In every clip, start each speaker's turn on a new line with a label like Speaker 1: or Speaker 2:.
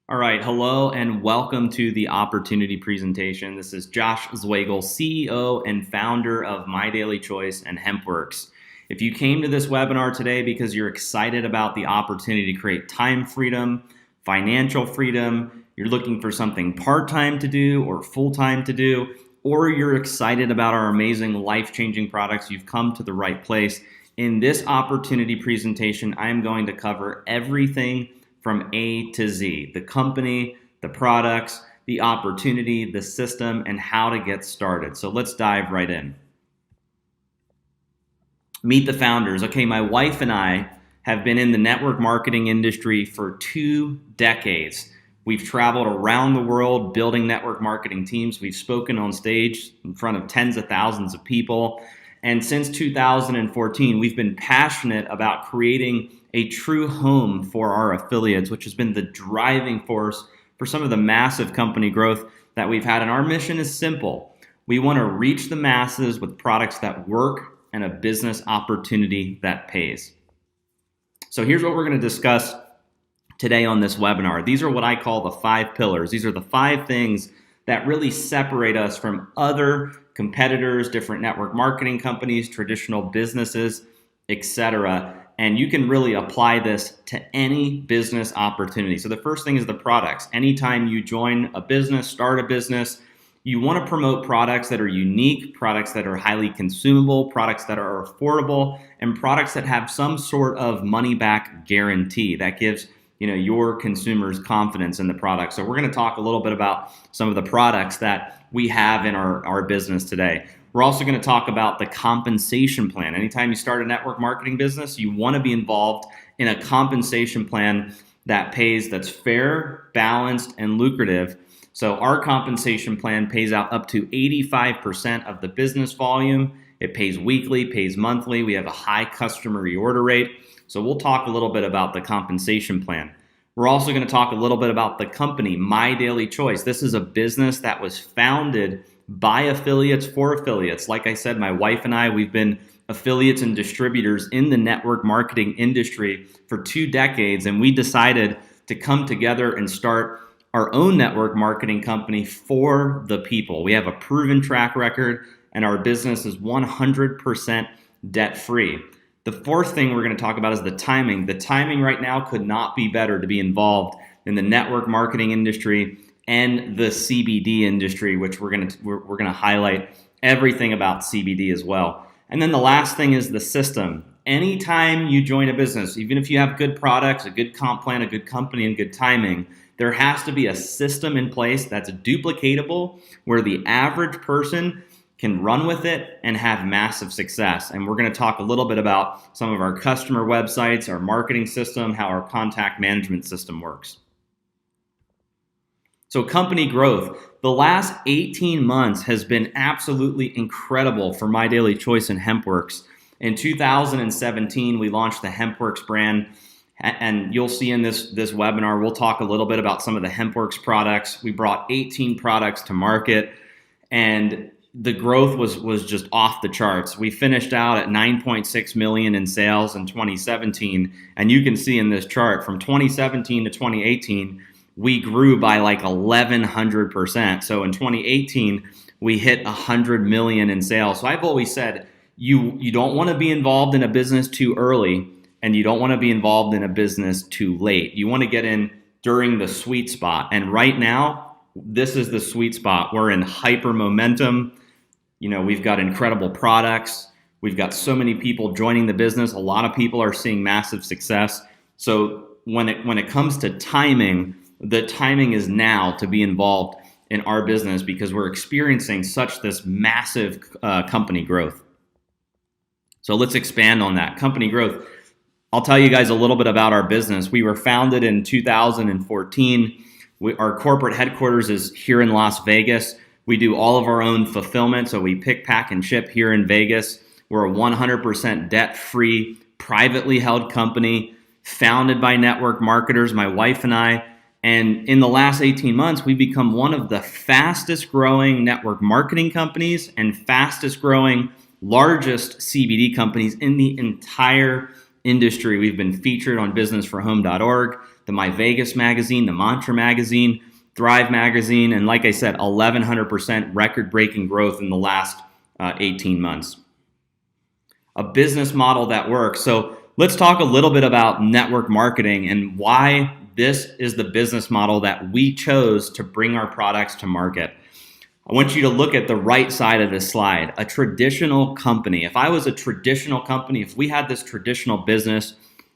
Speaker 1: All right, hello and welcome to the opportunity presentation. This is Josh Zwagil, CEO and founder of My Daily Choice and HempWorks. If you came to this webinar today because you're excited about the opportunity to create time freedom, financial freedom, you're looking for something part-time to do or full-time to do, or you're excited about our amazing life-changing products, you've come to the right place. In this opportunity presentation, I'm going to cover everything from A to Z, the company, the products, the opportunity, the system, and how to get started. So let's dive right in. Meet the founders. Okay, my wife and I have been in the network marketing industry for 2 decades. We've traveled around the world building network marketing teams. We've spoken on stage in front of tens of thousands of people. And since 2014, we've been passionate about creating a true home for our affiliates, which has been the driving force for some of the massive company growth that we've had. And our mission is simple. We want to reach the masses with products that work and a business opportunity that pays. So here's what we're going to discuss today on this webinar. These are what I call the 5 pillars. These are the 5 things that really separate us from other competitors, different network marketing companies, traditional businesses, etc. And you can really apply this to any business opportunity. So the first thing is the products. Anytime you join a business, start a business, you want to promote products that are unique, products that are highly consumable, products that are affordable, and products that have some sort of money-back guarantee that gives your consumers confidence in the product. So we're going to talk a little bit about some of the products that we have in our business today. We're also going to talk about the compensation plan. Anytime you start a network marketing business, you want to be involved in a compensation plan that pays, that's fair, balanced, and lucrative. So our compensation plan pays out up to 85% of the business volume. It pays weekly, pays monthly. We have a high customer reorder rate. So we'll talk a little bit about the compensation plan. We're also going to talk a little bit about the company, My Daily Choice. This is a business that was founded by affiliates for affiliates. Like I said, my wife and I, we've been affiliates and distributors in the network marketing industry for 2 decades, and we decided to come together and start our own network marketing company for the people. We have a proven track record, and our business is 100% debt-free. The 4th thing we're going to talk about is the timing. The timing right now could not be better to be involved in the network marketing industry and the CBD industry, which we're going to highlight everything about CBD as well. And then the last thing is the system. Anytime you join a business, even if you have good products, a good comp plan, a good company, and good timing, there has to be a system in place that's duplicatable where the average person can run with it and have massive success. And we're going to talk a little bit about some of our customer websites, our marketing system, how our contact management system works. So company growth. The last 18 months has been absolutely incredible for My Daily Choice and HempWorks. In 2017, we launched the HempWorks brand. And you'll see in this webinar, we'll talk a little bit about some of the HempWorks products. We brought 18 products to market, and the growth was just off the charts. We finished out at 9.6 million in sales in 2017. And you can see in this chart from 2017 to 2018, we grew by like 1,100%. So in 2018, we hit 100 million in sales. So I've always said, you don't want to be involved in a business too early, and you don't want to be involved in a business too late. You want to get in during the sweet spot. And right now, this is the sweet spot. We're in hyper momentum. We've got incredible products. We've got so many people joining the business. A lot of people are seeing massive success. So when it comes to timing, the timing is now to be involved in our business because we're experiencing such this massive company growth. So let's expand on that. Company growth. I'll tell you guys a little bit about our business. We were founded in 2014. Our corporate headquarters is here in Las Vegas. We do all of our own fulfillment, so we pick, pack, and ship here in Vegas. We're a 100% debt-free, privately held company, founded by network marketers, my wife and I. And in the last 18 months, we've become one of the fastest growing network marketing companies and fastest growing, largest CBD companies in the entire industry. We've been featured on businessforhome.org, the My Vegas magazine, the Mantra magazine, Thrive magazine, and like I said, 1,100% record-breaking growth in the last 18 months. A business model that works. So let's talk a little bit about network marketing and why this is the business model that we chose to bring our products to market. I want you to look at the right side of this slide. A traditional company. If I was a traditional company, if we had this traditional business,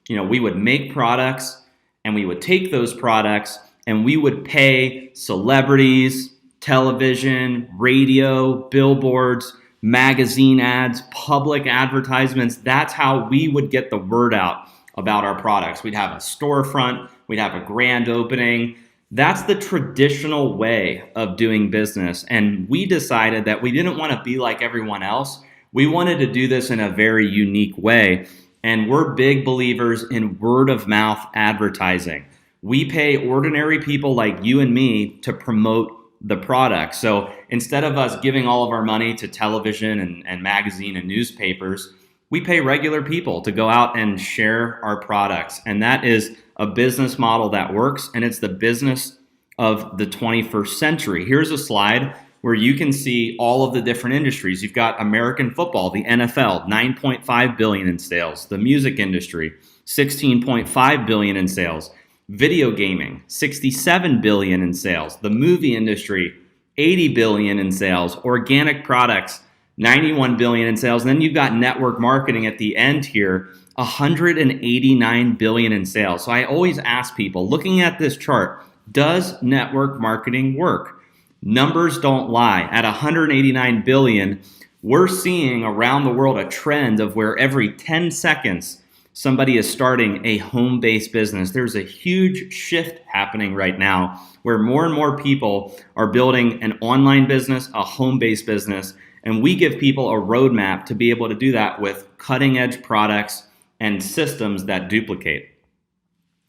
Speaker 1: we would make products and we would take those products and we would pay celebrities, television, radio, billboards, magazine ads, public advertisements. That's how we would get the word out about our products. We'd have a storefront, we'd have a grand opening. That's the traditional way of doing business. And we decided that we didn't want to be like everyone else. We wanted to do this in a very unique way. And we're big believers in word of mouth advertising. We pay ordinary people like you and me to promote the product. So instead of us giving all of our money to television and magazine and newspapers, we pay regular people to go out and share our products. And that is a business model that works, and it's the business of the 21st century. Here's a slide where you can see all of the different industries. You've got American football, the NFL, $9.5 billion in sales. The music industry, $16.5 billion in sales. Video gaming, $67 billion in sales. The movie industry, $80 billion in sales. Organic products, $91 billion in sales. And then you've got network marketing at the end here, $189 billion in sales. So I always ask people, looking at this chart, does network marketing work? Numbers don't lie. At $189 billion, we're seeing around the world a trend of where every 10 seconds somebody is starting a home-based business. There's a huge shift happening right now where more and more people are building an online business, a home-based business, and we give people a roadmap to be able to do that with cutting-edge products and systems that duplicate.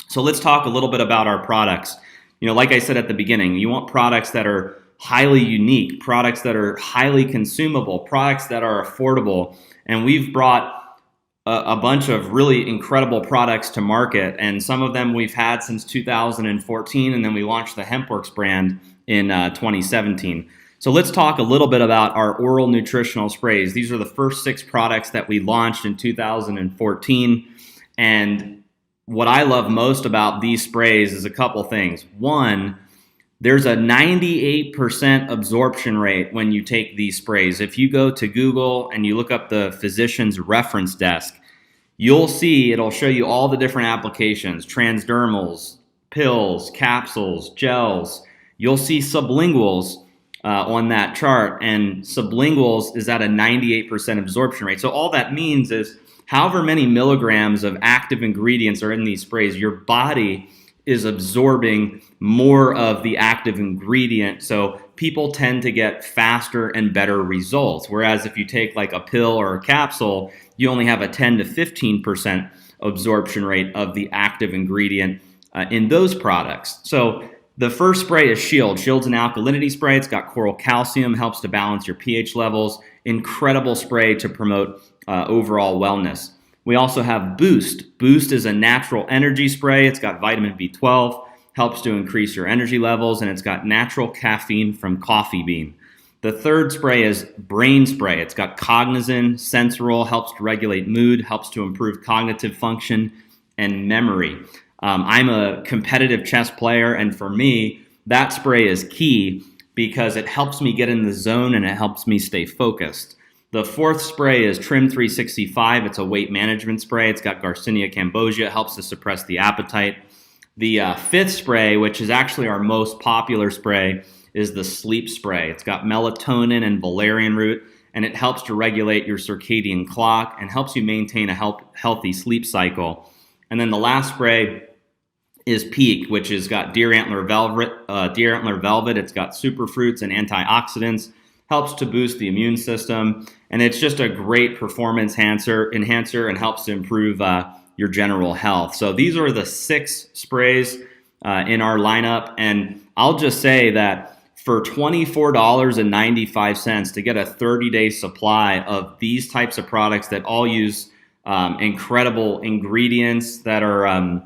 Speaker 1: So let's talk a little bit about our products. Like I said at the beginning, you want products that are highly unique, products that are highly consumable, products that are affordable. And we've brought a bunch of really incredible products to market. And some of them we've had since 2014. And then we launched the HempWorks brand in 2017. So let's talk a little bit about our oral nutritional sprays. These are the first 6 products that we launched in 2014. And what I love most about these sprays is a couple things. One, there's a 98% absorption rate when you take these sprays. If you go to Google and you look up the physician's reference desk, you'll see it'll show you all the different applications, transdermals, pills, capsules, gels. You'll see sublinguals on that chart, and sublinguals is at a 98% absorption rate. So all that means is however many milligrams of active ingredients are in these sprays, your body is absorbing more of the active ingredient. So people tend to get faster and better results. Whereas if you take like a pill or a capsule, you only have a 10 to 15% absorption rate of the active ingredient in those products. So the first spray is Shield. Shield's an alkalinity spray. It's got coral calcium, helps to balance your pH levels. Incredible spray to promote overall wellness. We also have Boost. Boost is a natural energy spray. It's got vitamin B12, helps to increase your energy levels, and it's got natural caffeine from coffee bean. The third spray is Brain Spray. It's got Cognizin, Sensoril, helps to regulate mood, helps to improve cognitive function and memory. I'm a competitive chess player, and for me, that spray is key because it helps me get in the zone and it helps me stay focused. The fourth spray is Trim 365. It's a weight management spray. It's got Garcinia cambogia. It helps to suppress the appetite. The fifth spray, which is actually our most popular spray, is the Sleep Spray. It's got melatonin and valerian root, and it helps to regulate your circadian clock and helps you maintain a healthy sleep cycle. And then the last spray is Peak, which has got deer antler velvet. It's got superfruits and antioxidants, helps to boost the immune system, and it's just a great performance enhancer and helps to improve your general health. So these are the 6 sprays in our lineup, and I'll just say that for $24.95 to get a 30-day supply of these types of products that all use incredible ingredients that are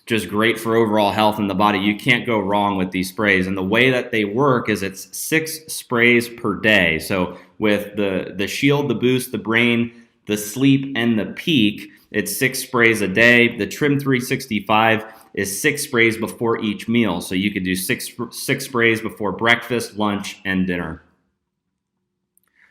Speaker 1: just great for overall health in the body. You can't go wrong with these sprays. And the way that they work is it's 6 sprays per day. So with the shield, the boost, the brain, the sleep, and the peak, it's 6 sprays a day. The Trim 365 is 6 sprays before each meal. So you could do six sprays before breakfast, lunch, and dinner.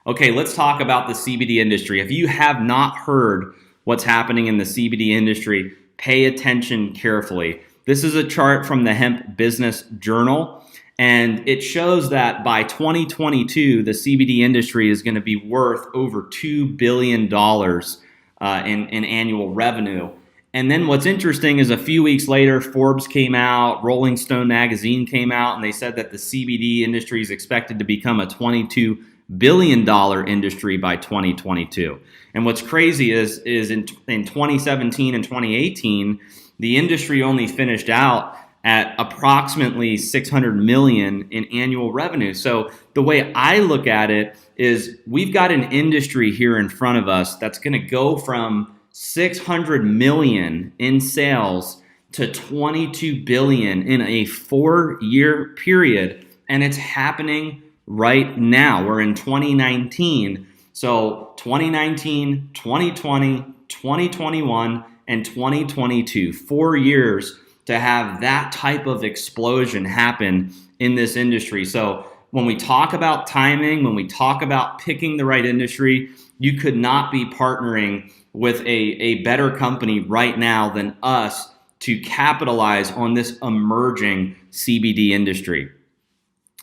Speaker 1: Okay, let's talk about the CBD industry. If you have not heard what's happening in the CBD industry, pay attention carefully. This is a chart from the Hemp Business Journal, and it shows that by 2022, the CBD industry is going to be worth over $2 billion in annual revenue. And then what's interesting is a few weeks later, Forbes came out, Rolling Stone magazine came out, and they said that the CBD industry is expected to become a $22 billion industry by 2022. And what's crazy is in 2017 and 2018, the industry only finished out at approximately $600 million in annual revenue. So the way I look at it is we've got an industry here in front of us that's going to go from $600 million in sales to $22 billion in a 4-year period, and it's happening right now. We're in 2019. So 2019, 2020, 2021, and 2022, 4 years to have that type of explosion happen in this industry. So when we talk about timing, when we talk about picking the right industry, you could not be partnering with a better company right now than us to capitalize on this emerging CBD industry.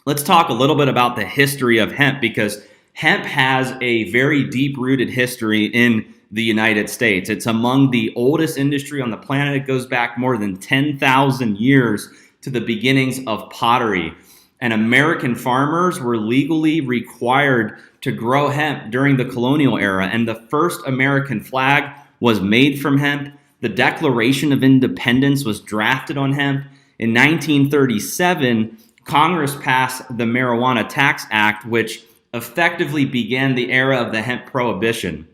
Speaker 1: Let's talk a little bit about the history of hemp, because hemp has a very deep-rooted history in the United States. It's among the oldest industry on the planet. It goes back more than 10,000 years to the beginnings of pottery. And American farmers were legally required to grow hemp during the colonial era. And the first American flag was made from hemp. The Declaration of Independence was drafted on hemp. In 1937, Congress passed the Marijuana Tax Act, which effectively began the era of the hemp prohibition.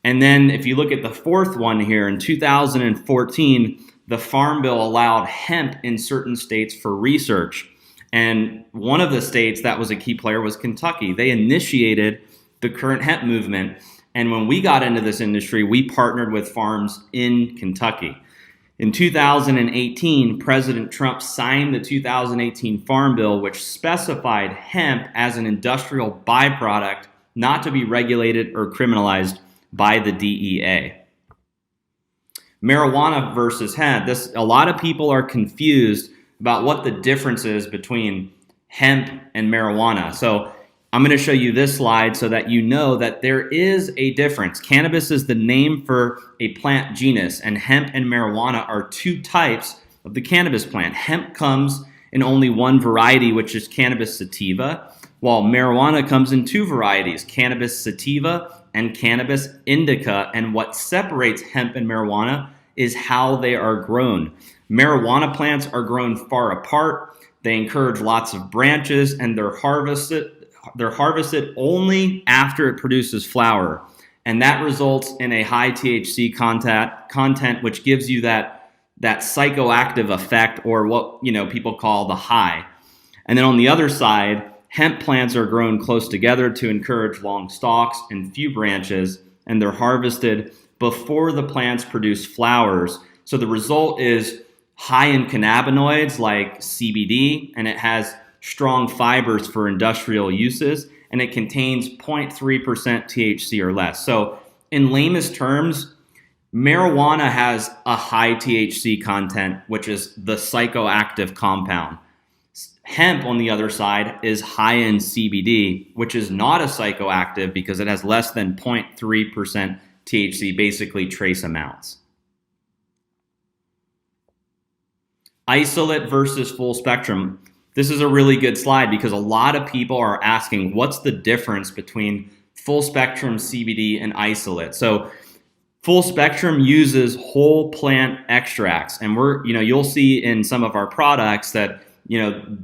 Speaker 1: And then if you look at the fourth one here, in 2014, the Farm Bill allowed hemp in certain states for research. And one of the states that was a key player was Kentucky. They initiated the current hemp movement. And when we got into this industry, we partnered with farms in Kentucky. In 2018, President Trump signed the 2018 Farm Bill, which specified hemp as an industrial byproduct not to be regulated or criminalized by the DEA. Marijuana versus hemp. A lot of people are confused about what the difference is between hemp and marijuana. So I'm going to show you this slide so that you know that there is a difference. Cannabis is the name for a plant genus, and hemp and marijuana are 2 types of the cannabis plant. Hemp comes in only one variety, which is Cannabis sativa, while marijuana comes in 2 varieties, Cannabis sativa and Cannabis indica. And what separates hemp and marijuana is how they are grown. Marijuana plants are grown far apart. They encourage lots of branches, and they're harvested only after it produces flower. And that results in a high THC content, which gives you that psychoactive effect, or what people call the high. And then on the other side, hemp plants are grown close together to encourage long stalks and few branches, and they're harvested before the plants produce flowers. So the result is high in cannabinoids like CBD, and it has strong fibers for industrial uses, and it contains 0.3% THC or less. So in lamest terms, marijuana has a high THC content, which is the psychoactive compound. Hemp, on the other side, is high in CBD, which is not a psychoactive because it has less than 0.3% THC, basically trace amounts. Isolate versus full spectrum. This is a really good slide because a lot of people are asking, what's the difference between full spectrum CBD and isolate? So full spectrum uses whole plant extracts, and you'll see in some of our products that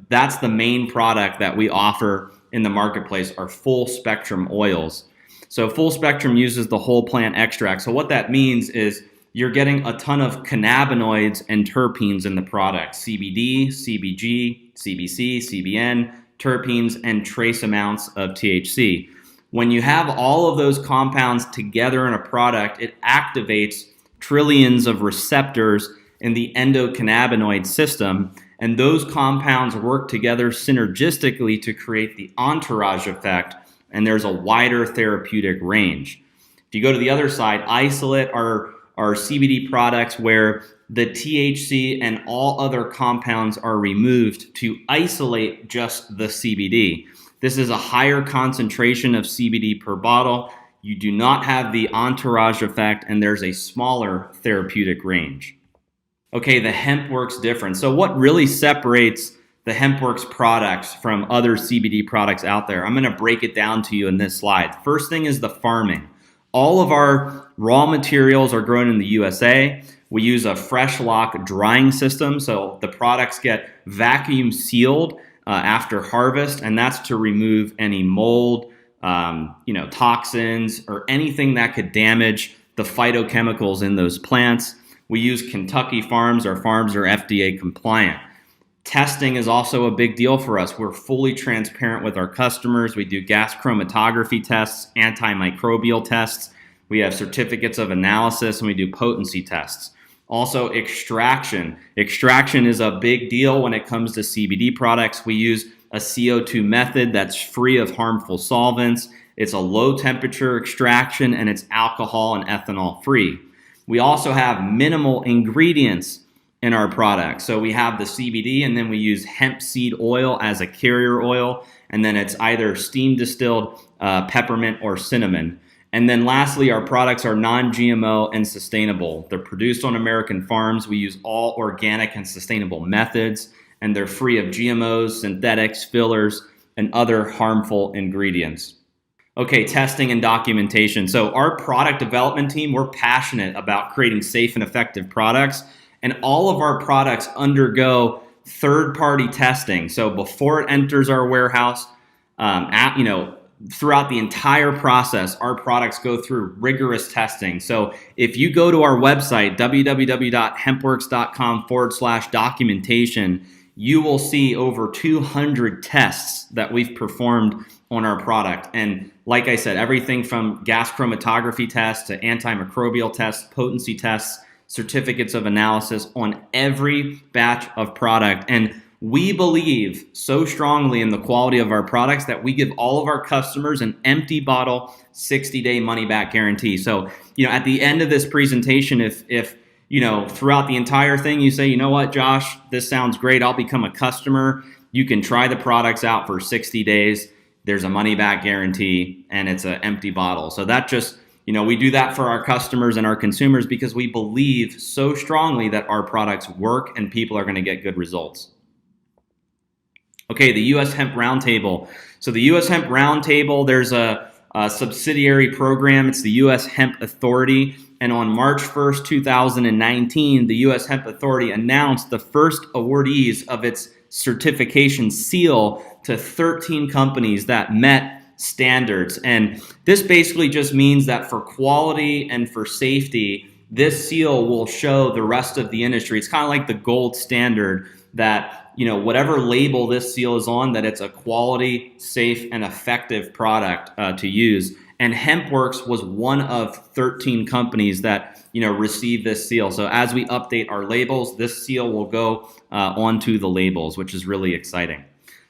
Speaker 1: that's the main product that we offer in the marketplace, are full spectrum oils. So full spectrum uses the whole plant extract. So what that means is you're getting a ton of cannabinoids and terpenes in the product: CBD, CBG, CBC, CBN, terpenes, and trace amounts of THC. When you have all of those compounds together in a product, it activates trillions of receptors in the endocannabinoid system, and those compounds work together synergistically to create the entourage effect, and there's a wider therapeutic range. If you go to the other side, isolate are CBD products where the THC and all other compounds are removed to isolate just the CBD. This is a higher concentration of CBD per bottle. You do not have the entourage effect, and there's a smaller therapeutic range. Okay, the HempWorks difference. So what really separates the HempWorks products from other CBD products out there? I'm going to break it down to you in this slide. First thing is the farming. All of our raw materials are grown in the USA. We use a fresh lock drying system, so the products get vacuum sealed after harvest, and that's to remove any mold, toxins, or anything that could damage the phytochemicals in those plants. We use Kentucky farms. Our farms are FDA compliant. Testing is also a big deal for us. We're fully transparent with our customers. We do gas chromatography tests, antimicrobial tests. We have certificates of analysis, and we do potency tests. Also, extraction. Extraction is a big deal when it comes to CBD products. We use a CO2 method that's free of harmful solvents. It's a low temperature extraction, and it's alcohol and ethanol free. We also have minimal ingredients in our products. So we have the CBD, and then we use hemp seed oil as a carrier oil, and then it's either steam distilled peppermint or cinnamon. And then lastly, our products are non-GMO and sustainable. They're produced on American farms. We use all organic and sustainable methods, and they're free of GMOs, synthetics, fillers, and other harmful ingredients. Okay, testing and documentation. So our product development team, we're passionate about creating safe and effective products, and all of our products undergo third-party testing. So before it enters our warehouse, throughout the entire process, our products go through rigorous testing. So if you go to our website, www.hempworks.com/documentation, you will see over 200 tests that we've performed on our product. And like I said, everything from gas chromatography tests to antimicrobial tests, potency tests, certificates of analysis on every batch of product. And we believe so strongly in the quality of our products that we give all of our customers an empty bottle 60-day money-back guarantee. So, at the end of this presentation, if throughout the entire thing you say, you know what, Josh, this sounds great, I'll become a customer, you can try the products out for 60 days. There's a money-back guarantee, and it's an empty bottle. So that just, we do that for our customers and our consumers because we believe so strongly that our products work and people are going to get good results. Okay, the U.S. Hemp Roundtable. So the U.S. Hemp Roundtable, there's a subsidiary program. It's the U.S. Hemp Authority. And on March 1st, 2019, the U.S. Hemp Authority announced the first awardees of its certification seal to 13 companies that met standards. And this basically just means that for quality and for safety, this seal will show the rest of the industry. It's kind of like the gold standard that, whatever label this seal is on, that it's a quality, safe, and effective product to use. And HempWorks was one of 13 companies that, received this seal. So as we update our labels, this seal will go onto the labels, which is really exciting.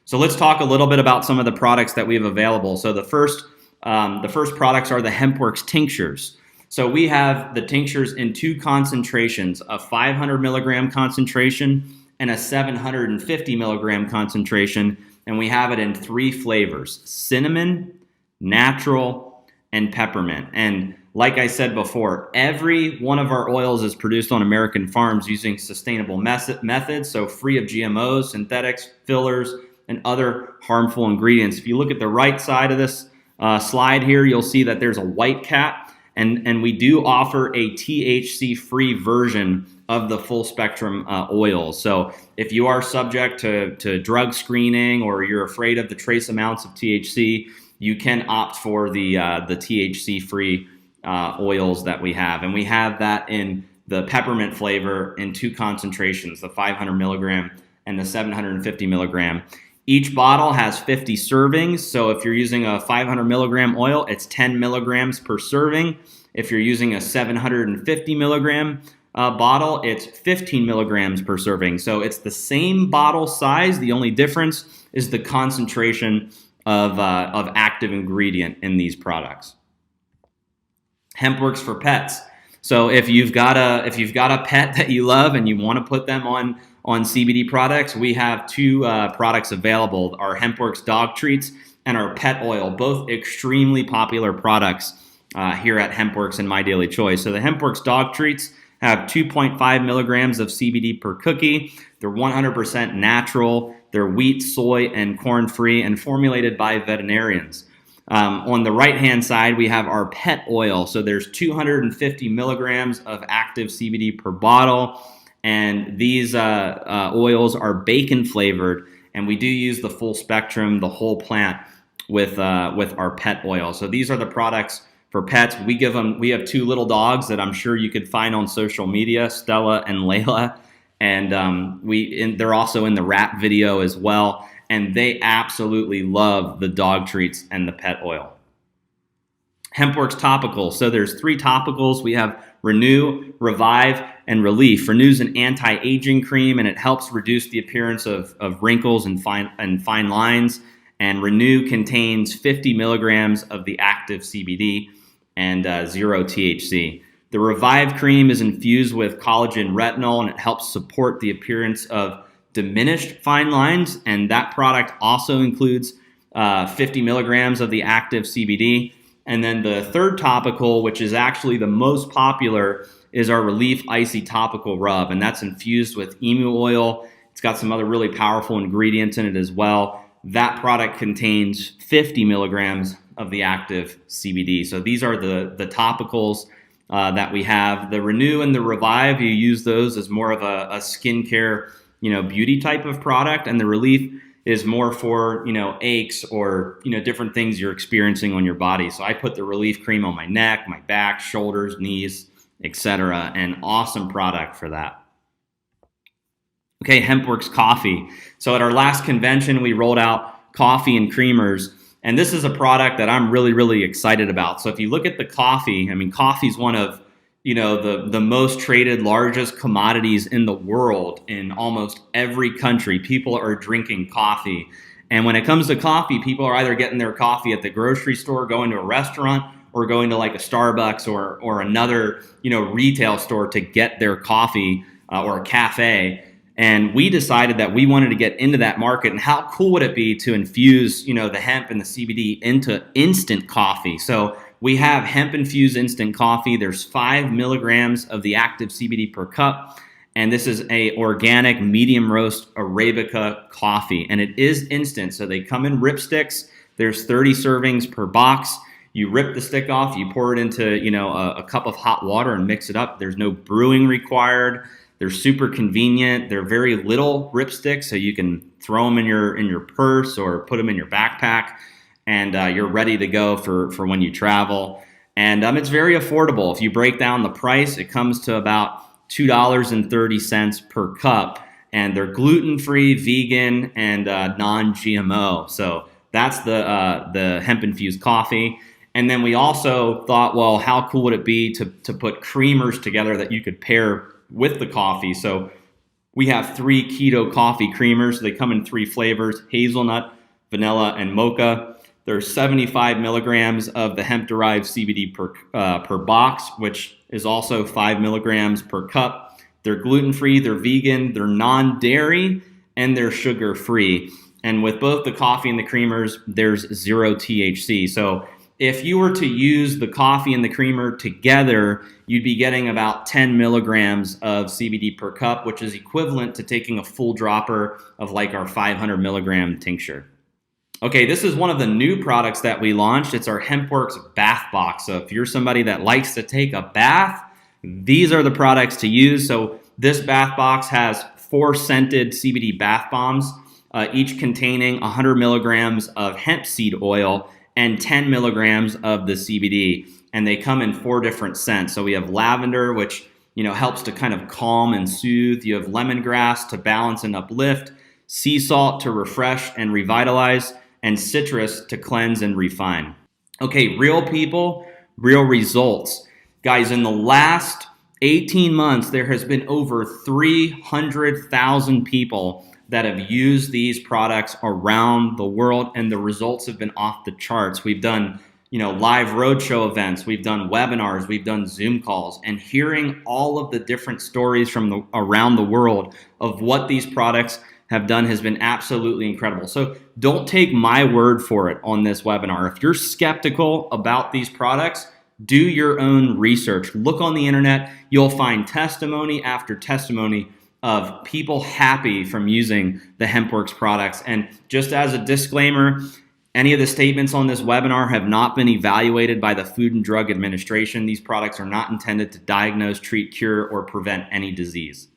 Speaker 1: So let's talk a little bit about some of the products that we have available. So the first products are the HempWorks tinctures. So we have the tinctures in two concentrations, a 500 milligram concentration and a 750 milligram concentration. And we have it in three flavors: cinnamon, natural, and peppermint. And like I said before, every one of our oils is produced on American farms using sustainable methods, so free of GMOs, synthetics, fillers, and other harmful ingredients. If you look at the right side of this slide here, you'll see that there's a white cap, and we do offer a THC-free version of the full spectrum oils. So if you are subject to drug screening or you're afraid of the trace amounts of THC, you can opt for the THC-free oils that we have. And we have that in the peppermint flavor in 2 concentrations, the 500 milligram and the 750 milligram. Each bottle has 50 servings. So if you're using a 500 milligram oil, it's 10 milligrams per serving. If you're using a 750 milligram bottle, it's 15 milligrams per serving. So it's the same bottle size. The only difference is the concentration of active ingredient in these products. Hemp works for pets. So if you've got a pet that you love and you want to put them on CBD products, we have 2 products available: our HempWorks dog treats and our pet oil, both extremely popular products here at HempWorks and My Daily Choice. So the HempWorks dog treats have 2.5 milligrams of CBD per cookie. They're 100% natural. They're wheat, soy, and corn-free and formulated by veterinarians. On the right-hand side, we have our pet oil. So there's 250 milligrams of active CBD per bottle. And these oils are bacon flavored. And we do use the full spectrum, the whole plant with our pet oil. So these are the products for pets. We have 2 little dogs that I'm sure you could find on social media, Stella and Layla. And they're also in the rap video as well. And they absolutely love the dog treats and the pet oil. HempWorks topicals. So there's 3 topicals. We have Renew, Revive, and Relief. Renew is an anti-aging cream, and it helps reduce the appearance of wrinkles and fine lines. And Renew contains 50 milligrams of the active CBD and 0 THC. The Revive cream is infused with collagen retinol, and it helps support the appearance of diminished fine lines, and that product also includes 50 milligrams of the active CBD. And then the third topical, which is actually the most popular, is our Relief Icy Topical Rub, and that's infused with emu oil. It's got some other really powerful ingredients in it as well. That product contains 50 milligrams of the active CBD. So these are the topicals that we have. The Renew and the Revive, you use those as more of a skincare, beauty type of product, and the Relief is more for, aches or, different things you're experiencing on your body. So I put the Relief cream on my neck, my back, shoulders, knees, etc. An awesome product for that. Okay, HempWorks coffee. So at our last convention, we rolled out coffee and creamers, and this is a product that I'm really, really excited about. So if you look at the coffee, coffee is one of the most traded, largest commodities in the world. In almost every country, people are drinking coffee. And when it comes to coffee, people are either getting their coffee at the grocery store, going to a restaurant, or going to like a Starbucks or another, retail store to get their coffee or a cafe. And we decided that we wanted to get into that market. And how cool would it be to infuse, the hemp and the CBD into instant coffee? So we have hemp-infused instant coffee. There's 5 milligrams of the active CBD per cup, and this is a organic medium roast Arabica coffee, and it is instant. So they come in ripsticks. There's 30 servings per box. You rip the stick off. You pour it into a cup of hot water and mix it up. There's no brewing required. They're super convenient. They're very little ripsticks, so you can throw them in your purse or put them in your backpack. And you're ready to go for when you travel. And it's very affordable. If you break down the price, it comes to about $2.30 per cup. And they're gluten-free, vegan, and non-GMO. So that's the hemp-infused coffee. And then we also thought, well, how cool would it be to put creamers together that you could pair with the coffee? So we have 3 keto coffee creamers. They come in 3 flavors: hazelnut, vanilla, and mocha. There's 75 milligrams of the hemp-derived CBD per box, which is also 5 milligrams per cup. They're gluten-free, they're vegan, they're non-dairy, and they're sugar-free. And with both the coffee and the creamers, there's 0 THC. So if you were to use the coffee and the creamer together, you'd be getting about 10 milligrams of CBD per cup, which is equivalent to taking a full dropper of like our 500 milligram tincture. Okay, this is one of the new products that we launched. It's our HempWorks Bath Box. So if you're somebody that likes to take a bath, these are the products to use. So this bath box has 4 scented CBD bath bombs, each containing 100 milligrams of hemp seed oil and 10 milligrams of the CBD. And they come in 4 different scents. So we have lavender, which helps to kind of calm and soothe. You have lemongrass to balance and uplift, sea salt to refresh and revitalize, and citrus to cleanse and refine. Okay, real people, real results. Guys, in the last 18 months, there has been over 300,000 people that have used these products around the world, and the results have been off the charts. We've done, live roadshow events, we've done webinars, we've done Zoom calls, and hearing all of the different stories from around the world of what these products have done has been absolutely incredible. So don't take my word for it on this webinar. If you're skeptical about these products, do your own research. Look on the internet. You'll find testimony after testimony of people happy from using the HempWorks products. And just as a disclaimer, any of the statements on this webinar have not been evaluated by the Food and Drug Administration. These products are not intended to diagnose, treat, cure, or prevent any disease.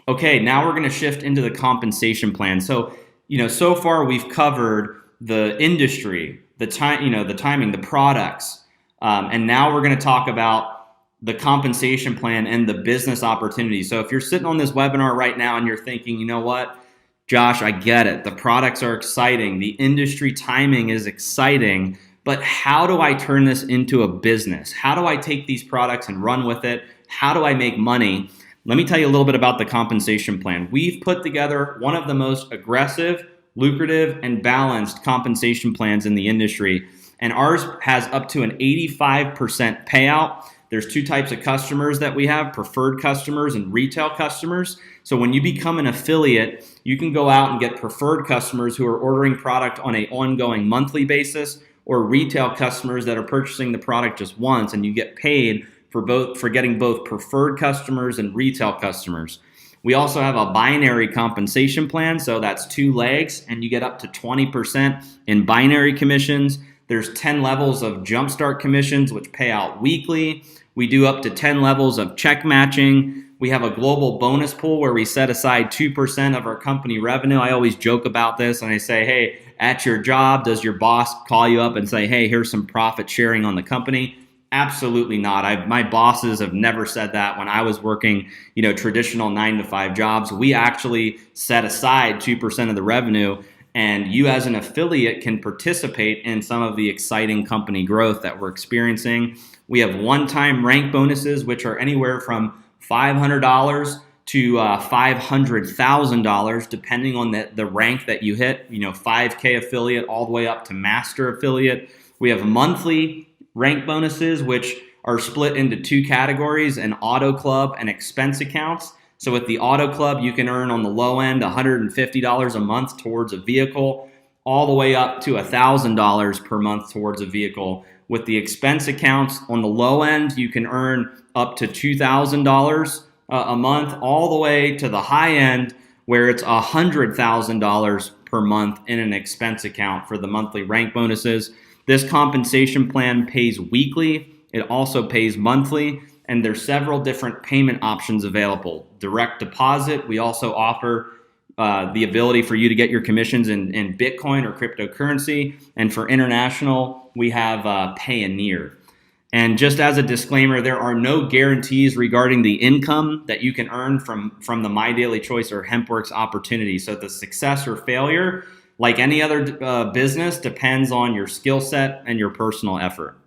Speaker 1: Okay, now we're going to shift into the compensation plan. So, so far we've covered the industry, the timing, the products, and now we're going to talk about the compensation plan and the business opportunity. So if you're sitting on this webinar right now and you're thinking, you know what, Josh, I get it. The products are exciting. The industry timing is exciting, but how do I turn this into a business? How do I take these products and run with it? How do I make money? Let me tell you a little bit about the compensation plan. We've put together one of the most aggressive, lucrative, and balanced compensation plans in the industry, and ours has up to an 85% payout. There's two types of customers that we have, preferred customers and retail customers. So when you become an affiliate, you can go out and get preferred customers who are ordering product on an ongoing monthly basis, or retail customers that are purchasing the product just once, and you get paid for getting both preferred customers and retail customers. We also have a binary compensation plan, so that's 2 legs, and you get up to 20% in binary commissions. There's 10 levels of jumpstart commissions, which pay out weekly. We do up to 10 levels of check matching. We have a global bonus pool where we set aside 2% of our company revenue. I always joke about this, and I say, hey, at your job, does your boss call you up and say, hey, here's some profit sharing on the company? Absolutely not. My bosses have never said that. When I was working, traditional 9-to-5 jobs, we actually set aside 2% of the revenue, and you as an affiliate can participate in some of the exciting company growth that we're experiencing. We have one-time rank bonuses, which are anywhere from $500 to $500,000, depending on the rank that you hit. 5K affiliate all the way up to master affiliate. We have monthly rank bonuses, which are split into 2 categories, an auto club and expense accounts. So with the auto club, you can earn on the low end $150 a month towards a vehicle, all the way up to $1,000 per month towards a vehicle. With the expense accounts on the low end, you can earn up to $2,000 a month, all the way to the high end where it's $100,000 per month in an expense account for the monthly rank bonuses. This compensation plan pays weekly. It also pays monthly, and there's several different payment options available. Direct deposit. We also offer the ability for you to get your commissions in Bitcoin or cryptocurrency. And for international, we have Payoneer. And just as a disclaimer, there are no guarantees regarding the income that you can earn from the My Daily Choice or HempWorks opportunity. So the success or failure, like any other business, depends on your skill set and your personal effort.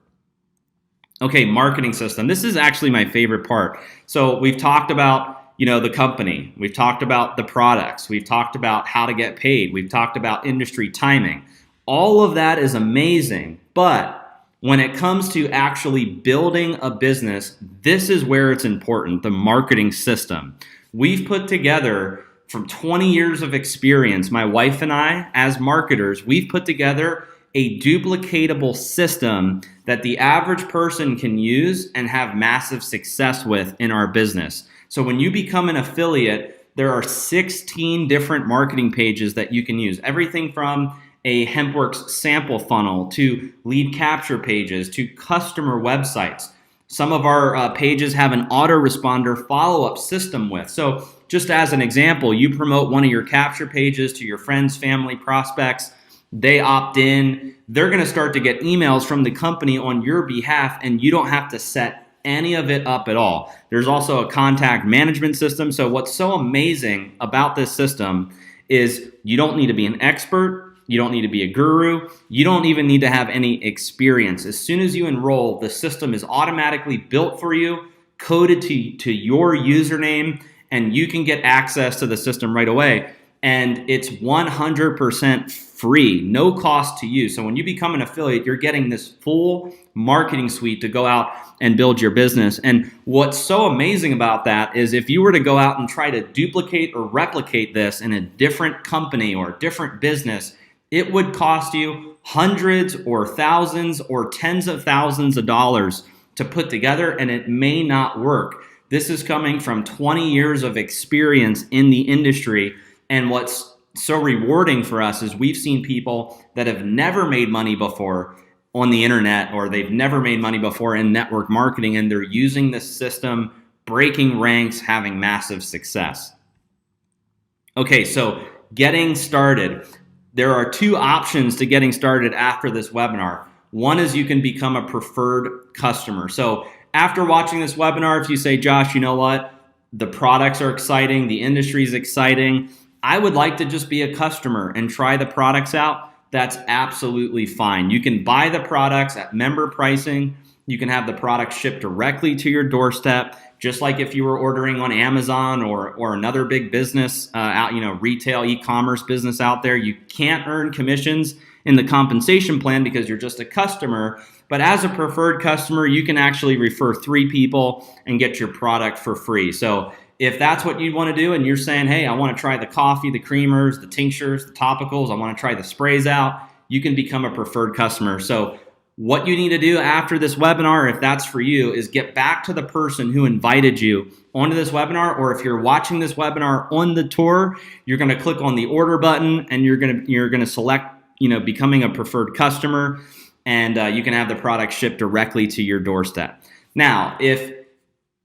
Speaker 1: Okay, marketing system. This is actually my favorite part. So we've talked about, the company. We've talked about the products. We've talked about how to get paid. We've talked about industry timing. All of that is amazing, but when it comes to actually building a business, this is where it's important, the marketing system. We've put together, from 20 years of experience, my wife and I, as marketers, we've put together a duplicatable system that the average person can use and have massive success with in our business. So when you become an affiliate, there are 16 different marketing pages that you can use. Everything from a HempWorks sample funnel to lead capture pages to customer websites. Some of our pages have an autoresponder follow-up system with. So just as an example, you promote one of your capture pages to your friends, family, prospects. They opt in. They're going to start to get emails from the company on your behalf, and you don't have to set any of it up at all. There's also a contact management system. So what's so amazing about this system is you don't need to be an expert. You don't need to be a guru. You don't even need to have any experience. As soon as you enroll, the system is automatically built for you, coded to your username, and you can get access to the system right away. And it's 100% free, no cost to you. So when you become an affiliate, you're getting this full marketing suite to go out and build your business. And what's so amazing about that is if you were to go out and try to duplicate or replicate this in a different company or different business, it would cost you hundreds or thousands or tens of thousands of dollars to put together, and it may not work. This is coming from 20 years of experience in the industry. And what's so rewarding for us is we've seen people that have never made money before on the internet, or they've never made money before in network marketing, and they're using this system, breaking ranks, having massive success. Okay, so getting started. There are two options to getting started after this webinar. One is you can become a preferred customer. So after watching this webinar, if you say, Josh, you know what? The products are exciting, the industry is exciting, I would like to just be a customer and try the products out, that's absolutely fine. You can buy the products at member pricing. You can have the product shipped directly to your doorstep, just like if you were ordering on Amazon or another big business out, retail e-commerce business out there. You can't earn commissions in the compensation plan because you're just a customer. But as a preferred customer, you can actually refer 3 people and get your product for free. So if that's what you want to do and you're saying, hey, I want to try the coffee, the creamers, the tinctures, the topicals, I want to try the sprays out, you can become a preferred customer. So what you need to do after this webinar, if that's for you, is get back to the person who invited you onto this webinar, or if you're watching this webinar on the tour, you're going to click on the order button and you're going to select, becoming a preferred customer, and you can have the product shipped directly to your doorstep. Now, if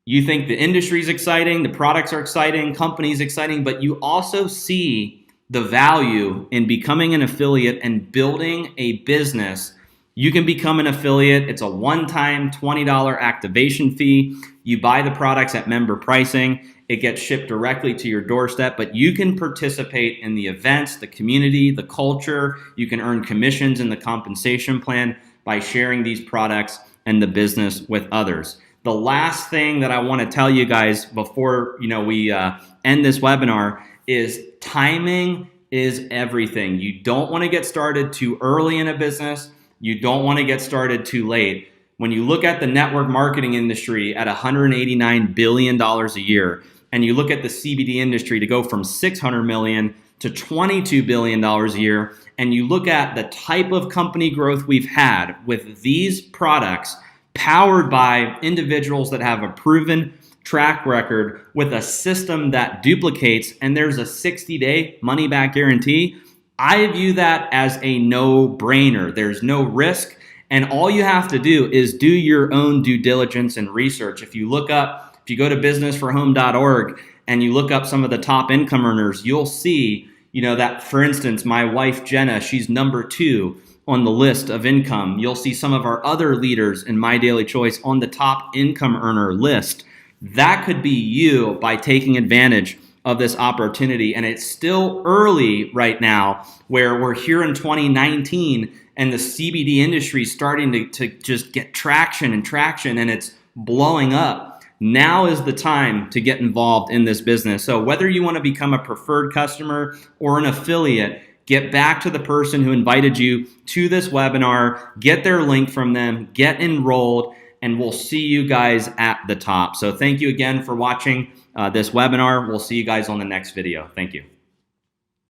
Speaker 1: you think the industry is exciting, the products are exciting, companies exciting, but you also see the value in becoming an affiliate and building a business, you can become an affiliate. It's a one-time $20 activation fee. You buy the products at member pricing. It gets shipped directly to your doorstep, but you can participate in the events, the community, the culture. You can earn commissions in the compensation plan by sharing these products and the business with others. The last thing that I want to tell you guys before we end this webinar is timing is everything. You don't want to get started too early in a business. You don't want to get started too late. When you look at the network marketing industry at $189 billion a year, and you look at the CBD industry to go from $600 million to $22 billion a year, and you look at the type of company growth we've had with these products, powered by individuals that have a proven track record with a system that duplicates, and there's a 60-day money-back guarantee, I view that as a no-brainer. There's no risk, and all you have to do is do your own due diligence and research. If you go to businessforhome.org and you look up some of the top income earners, you'll see, that, for instance, my wife, Jenna, she's number 2 on the list of income. You'll see some of our other leaders in My Daily Choice on the top income earner list. That could be you by taking advantage of this opportunity. And it's still early right now, where we're here in 2019 and the CBD industry is starting to just get traction, and it's blowing up. Now is the time to get involved in this business. So whether you want to become a preferred customer or an affiliate, get back to the person who invited you to this webinar, get their link from them, get enrolled, and we'll see you guys at the top. So thank you again for watching this webinar. We'll see you guys on the next video. Thank you.